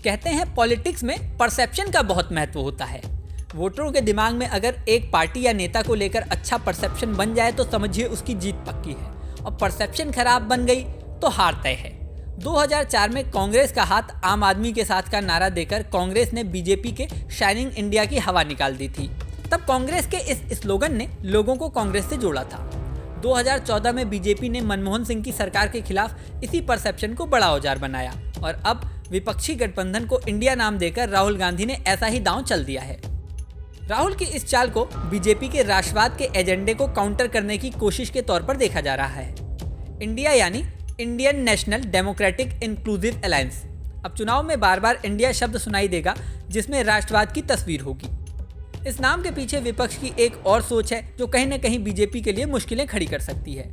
कहते हैं पॉलिटिक्स में परसेप्शन का बहुत महत्व होता है। वोटरों के दिमाग में अगर एक पार्टी या नेता को लेकर अच्छा परसेप्शन बन जाए तो समझिए उसकी जीत पक्की है, और परसेप्शन खराब बन गई तो हार तय है। 2004 में कांग्रेस का हाथ आम आदमी के साथ का नारा देकर कांग्रेस ने बीजेपी के शाइनिंग इंडिया की हवा निकाल दी थी। तब कांग्रेस के इस स्लोगन ने लोगों को कांग्रेस से जोड़ा था। 2014 में बीजेपी ने मनमोहन सिंह की सरकार के खिलाफ इसी परसेप्शन को बड़ा औजार बनाया, और अब विपक्षी गठबंधन को इंडिया नाम देकर राहुल गांधी ने ऐसा ही दांव चल दिया है। राहुल की इस चाल को बीजेपी के राष्ट्रवाद के एजेंडे को काउंटर करने की कोशिश के तौर पर देखा जा रहा है। इंडिया यानी Indian national democratic inclusive alliance. अब चुनाव में बार बार इंडिया शब्द सुनाई देगा जिसमें राष्ट्रवाद की तस्वीर होगी। इस नाम के पीछे विपक्ष की एक और सोच है जो कहीं न कहीं बीजेपी के लिए मुश्किलें खड़ी कर सकती है।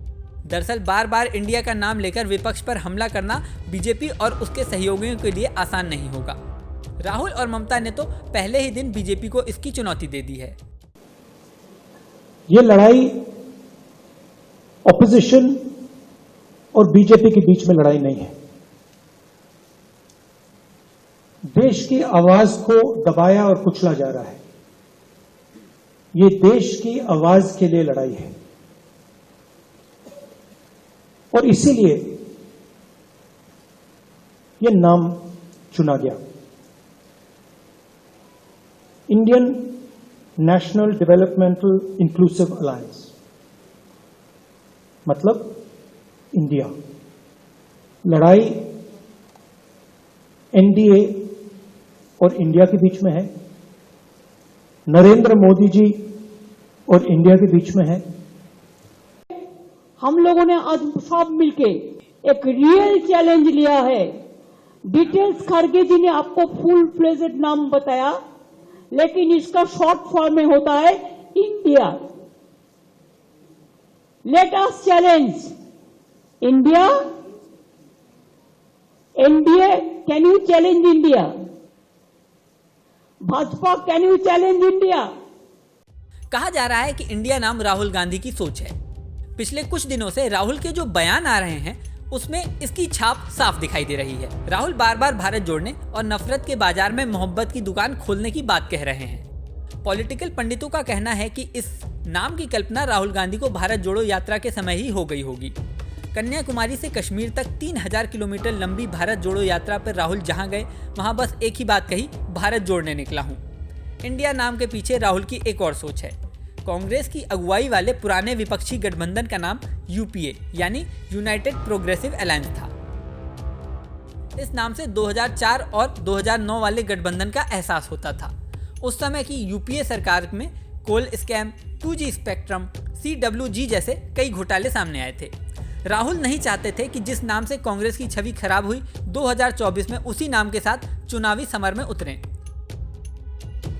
दरअसल बार बार इंडिया का नाम लेकर विपक्ष पर हमला करना बीजेपी और उसके सहयोगियों के लिए आसान नहीं होगा। राहुल और ममता ने तो पहले ही दिन बीजेपी को इसकी चुनौती दे दी है। ये लड़ाई ऑपोजिशन और बीजेपी के बीच में लड़ाई नहीं है। देश की आवाज को दबाया और कुचला जा रहा है। ये देश की आवाज के लिए लड़ाई है, और इसीलिए ये नाम चुना गया, Indian national developmental inclusive alliance, मतलब इंडिया। लड़ाई एनडीए और इंडिया के बीच में है, नरेंद्र मोदी जी और इंडिया के बीच में है। हम लोगों ने आज सब मिलके एक रियल चैलेंज लिया है। डिटेल्स खड़गे जी ने आपको फुल फ्लेजेड नाम बताया, लेकिन इसका शॉर्ट फॉर्म में होता है India. Let us challenge India. NDA, can you challenge India? Bhajpa, can you challenge India? कहा जा रहा है कि इंडिया नाम राहुल गांधी की सोच है। पिछले कुछ दिनों से राहुल के जो बयान आ रहे हैं उसमें इसकी छाप साफ दिखाई दे रही है। राहुल बार बार भारत जोड़ने और नफरत के बाजार में मोहब्बत की दुकान खोलने की बात कह रहे हैं। पॉलिटिकल पंडितों का कहना है कि इस नाम की कल्पना राहुल गांधी को भारत जोड़ो यात्रा के समय ही हो गई होगी। कन्याकुमारी से कश्मीर तक 3000 किलोमीटर लंबी भारत जोड़ो यात्रा पर राहुल जहां गए वहां बस एक ही बात कही, भारत जोड़ने निकला हूं। इंडिया नाम के पीछे राहुल की एक और सोच है। कांग्रेस की अगुवाई वाले पुराने विपक्षी गठबंधन का नाम यूपीए यानी यूनाइटेड प्रोग्रेसिव अलायंस था। इस नाम से 2004 और 2009 वाले गठबंधन का एहसास होता था। उस समय की यूपीए सरकार में कोल स्कैम, 2G स्पेक्ट्रम, CWG जैसे कई घोटाले सामने आए थे। राहुल नहीं चाहते थे कि जिस नाम से कांग्रेस की छवि खराब हुई, 2024 में उसी नाम के साथ चुनावी समर में उतरें।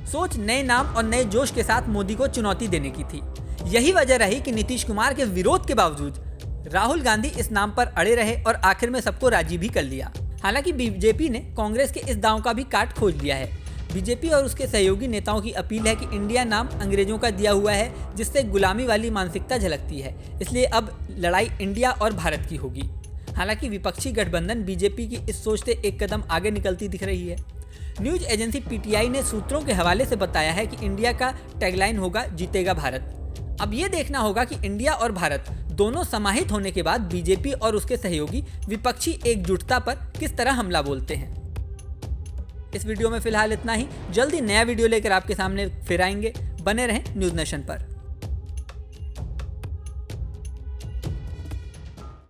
सोच नए नाम और नए जोश के साथ मोदी को चुनौती देने की थी। यही वजह रही कि नीतीश कुमार के विरोध के बावजूद राहुल गांधी इस नाम पर अड़े रहे और आखिर में सबको राजी भी कर लिया। हालांकि बीजेपी ने कांग्रेस के इस दांव का भी काट खोज लिया है। बीजेपी और उसके सहयोगी नेताओं की अपील है कि इंडिया नाम अंग्रेजों का दिया हुआ है, जिससे गुलामी वाली मानसिकता झलकती है, इसलिए अब लड़ाई इंडिया और भारत की होगी। हालांकि विपक्षी गठबंधन बीजेपी की इस सोच से एक कदम आगे निकलती दिख रही है। न्यूज एजेंसी पीटीआई ने सूत्रों के हवाले से बताया है कि इंडिया का टैगलाइन होगा, जीतेगा भारत। अब ये देखना होगा कि इंडिया और भारत दोनों समाहित होने के बाद बीजेपी और उसके सहयोगी विपक्षी एकजुटता पर किस तरह हमला बोलते हैं। इस वीडियो में फिलहाल इतना ही। जल्दी नया वीडियो लेकर आपके सामने फिर आएंगे। बने रहें न्यूज नेशन पर।